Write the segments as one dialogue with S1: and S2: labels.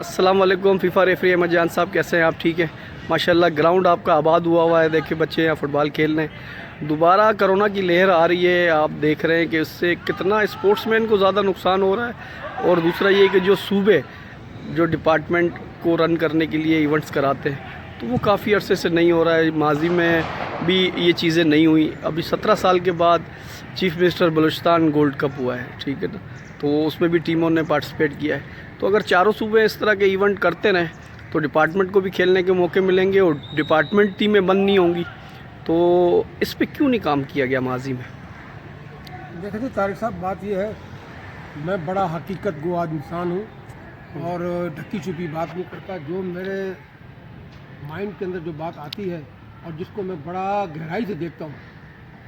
S1: السلام علیکم FIFA referee Ahmad جان صاحب، کیسے ہیں آپ؟ ٹھیک ہے ماشاءاللہ۔ گراؤنڈ آپ کا آباد ہوا ہے، دیکھیں بچے یہاں فٹ بال کھیل رہے ہیں۔ دوبارہ کرونا کی لہر آ رہی ہے، آپ دیکھ رہے ہیں کہ اس سے کتنا اسپورٹس مین کو زیادہ نقصان ہو رہا ہے، اور دوسرا یہ کہ جو صوبے جو ڈپارٹمنٹ کو رن کرنے کے لیے ایونٹس کراتے ہیں تو وہ کافی عرصے سے نہیں ہو رہا ہے۔ ماضی میں بھی یہ چیزیں نہیں ہوئی، ابھی 17 سال کے بعد chief minister Balochistan gold cup ہوا ہے، ٹھیک ہے نا، تو اس میں بھی ٹیموں نے پارٹیسپیٹ کیا ہے۔ تو اگر چاروں صوبے اس طرح کے ایونٹ کرتے رہیں تو ڈپارٹمنٹ کو بھی کھیلنے کے موقع ملیں گے اور ڈپارٹمنٹ ٹیمیں بند نہیں ہوں گی۔ تو اس پہ کیوں نہیں کام کیا گیا ماضی میں؟
S2: دیکھیں جی طارق صاحب، بات یہ ہے، میں بڑا حقیقت گو انسان ہوں اور ڈھکی چھپی بات نہیں کرتا۔ جو میرے مائنڈ کے اندر جو بات آتی ہے اور جس کو میں بڑا گہرائی سے دیکھتا ہوں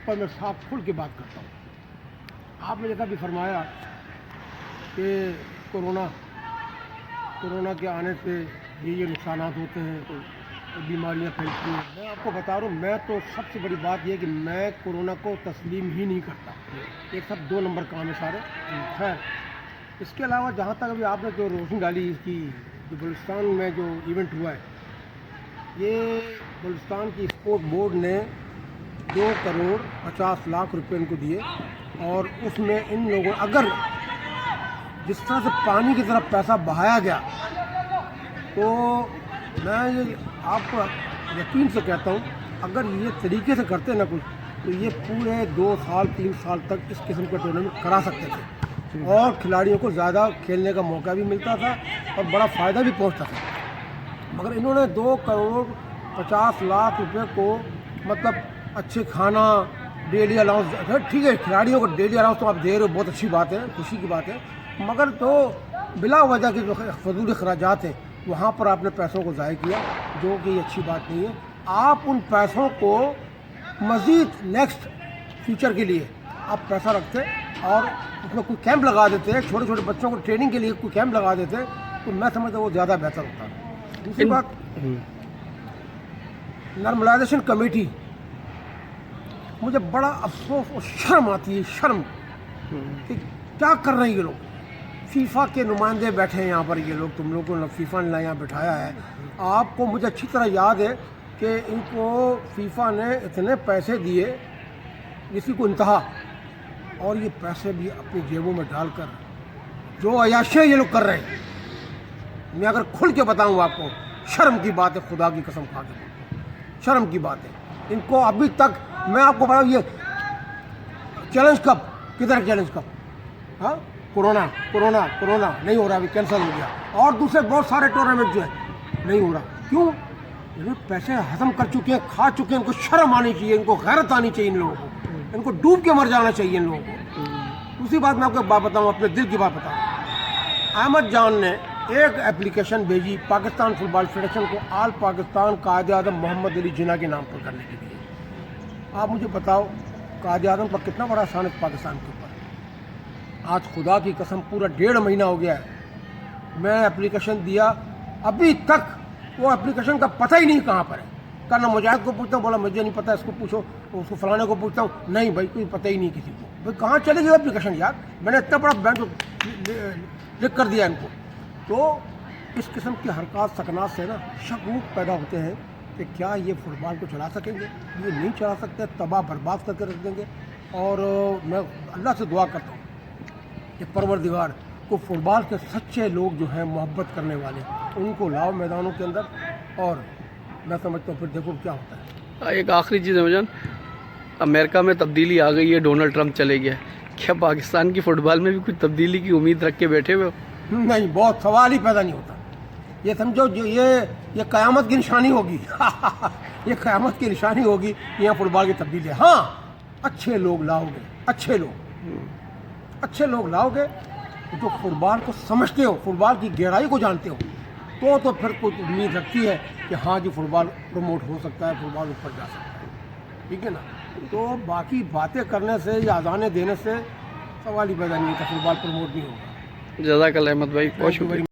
S2: پر میں صاف کھل کے بات کرتا ہوں۔ آپ نے جیسا بھی فرمایا کہ کورونا کے آنے سے یہ نقصانات ہوتے ہیں، بیماریاں پھیلتی ہیں۔ میں آپ کو بتا رہا ہوں، میں تو سب سے بڑی بات یہ کہ میں کورونا کو تسلیم ہی نہیں کرتا، یہ سب 2 نمبر کام ہے سارے۔ خیر، اس کے علاوہ جہاں تک ابھی آپ نے جو روشنی ڈالی اس کی، جو بلوچستان میں جو ایونٹ ہوا ہے، یہ بلوچستان کی اسپورٹ بورڈ نے 2,50,00,000 روپے ان کو دیے، اور اس میں ان لوگوں اگر جس طرح سے پانی کی طرف پیسہ بہایا گیا تو میں یہ آپ کو یقین سے کہتا ہوں، اگر یہ طریقے سے کرتے نا کچھ تو یہ پورے 2 سال 3 سال تک اس قسم کا ٹورنامنٹ کرا سکتے تھے اور کھلاڑیوں کو زیادہ کھیلنے کا موقع بھی ملتا تھا اور بڑا فائدہ بھی پہنچتا تھا۔ مگر انہوں نے 2,50,00,000 روپے کو مطلب اچھے کھانا، ڈیلی الاؤنس، ٹھیک ہے کھلاڑیوں کو ڈیلی الاؤنس تو آپ دے رہے ہو، بہت اچھی بات ہے، خوشی کی بات ہے، مگر تو بلا وجہ کے جو فضول اخراجات ہیں وہاں پر آپ نے پیسوں کو ضائع کیا، جو کہ یہ اچھی بات نہیں ہے۔ آپ ان پیسوں کو مزید نیکسٹ فیوچر کے لیے آپ پیسہ رکھتے اور اس میں کوئی کیمپ لگا دیتے، چھوٹے چھوٹے بچوں کو ٹریننگ کے لیے کوئی کیمپ لگا دیتے تو میں سمجھتا ہوں وہ زیادہ بہتر ہوتا ہے۔ دوسری بات، نارملائزیشن کمیٹی، مجھے بڑا افسوس اور شرم آتی ہے، شرم کہ کیا کر رہے ہیں یہ لوگ۔ فیفا کے نمائندے بیٹھے ہیں یہاں پر، یہ لوگ، تم لوگوں نے فیفا نے یہاں بٹھایا ہے۔ آپ کو، مجھے اچھی طرح یاد ہے کہ ان کو فیفا نے اتنے پیسے دیے جس کی کوئی انتہا، اور یہ پیسے بھی اپنی جیبوں میں ڈال کر جو عیاشیاں یہ لوگ کر رہے ہیں، میں اگر کھل کے بتاؤں آپ کو، شرم کی بات ہے، خدا کی قسم کھا کے شرم کی بات ہے۔ ان کو ابھی تک میں آپ کو بتاؤں، یہ چیلنج کب، کدھر چیلنج کب؟ ہاں، کورونا نہیں ہو رہا، ابھی کینسل ہو گیا، اور دوسرے بہت سارے ٹورنامنٹ جو ہے نہیں ہو رہا۔ کیوں؟ یہ پیسے ہضم کر چکے ہیں، کھا چکے ہیں، ان کو شرم آنی چاہیے، ان کو غیرت آنی چاہیے، ان لوگوں کو، ان کو ڈوب کے مر جانا چاہیے ان لوگوں کو۔ دوسری بات میں آپ کو ایک بات بتاؤں، اپنے دل کی بات بتاؤں، احمد جان نے ایک اپلیکیشن بھیجی پاکستان فٹ بال فیڈریشن کو، آل پاکستان قائد اعظم محمد علی جناح کے نام پر کرنے کے لیے۔ آپ مجھے بتاؤ، قائد اعظم پر کتنا بڑا احسان ہے پاکستان کے اوپر؟ آج خدا کی قسم پورا 1.5 مہینہ ہو گیا ہے، میں اپلیکیشن دیا، ابھی تک وہ اپلیکیشن کا پتہ ہی نہیں کہاں پر ہے۔ کرنا مجاہد کو پوچھتا ہوں، بولا مجھے نہیں پتہ، اس کو پوچھو، اس کو فلانے کو پوچھتا ہوں، نہیں بھائی کوئی پتہ ہی نہیں کسی کو۔ بھائی کہاں چلے گی اپلیکیشن یار؟ میں نے اتنا بڑا بینک لکھ کر دیا ان کو۔ تو اس قسم کی حرکات سکنات سے نا شکوک پیدا ہوتے ہیں کہ کیا یہ فٹ بال کو چلا سکیں گے؟ یہ نہیں چلا سکتے، تباہ برباد کر کے رکھ دیں گے۔ اور میں اللہ سے دعا کرتا ہوں کہ پروردگار کو فٹ بال کے سچے لوگ جو ہیں، محبت کرنے والے، ان کو لاؤ میدانوں کے اندر، اور میں سمجھتا ہوں پھر دیکھو کیا ہوتا ہے۔
S1: ایک آخری چیز ہے جان، امریکہ میں تبدیلی آ گئی ہے، ڈونلڈ ٹرمپ چلے گیا، کیا پاکستان کی فٹ بال میں بھی کچھ تبدیلی کی امید رکھ کے بیٹھے ہوئے ہو؟
S2: نہیں، بہت سوال ہی پیدا نہیں ہوتا۔ یہ سمجھو جو یہ قیامت کی نشانی ہوگی یہ قیامت کی نشانی ہوگی کہ یہاں فٹ بال کی تبدیلی ہے۔ ہاں، اچھے لوگ لاؤ گے، اچھے لوگ لاؤ گے جو فٹ بال کو سمجھتے ہو، فٹ بال کی گہرائی کو جانتے ہو، تو پھر کوئی امید رکھتی ہے کہ ہاں جی فٹ بال پروموٹ ہو سکتا ہے، فٹ بال اوپر جا سکتا ہے، ٹھیک ہے نا۔ تو باقی باتیں کرنے سے یا اذانیں دینے سے سوال ہی پیدا نہیں ہوتا، فٹ بال پروموٹ نہیں ہوگا۔
S1: جزاک اللہ احمد بھائی، بہت شکریہ۔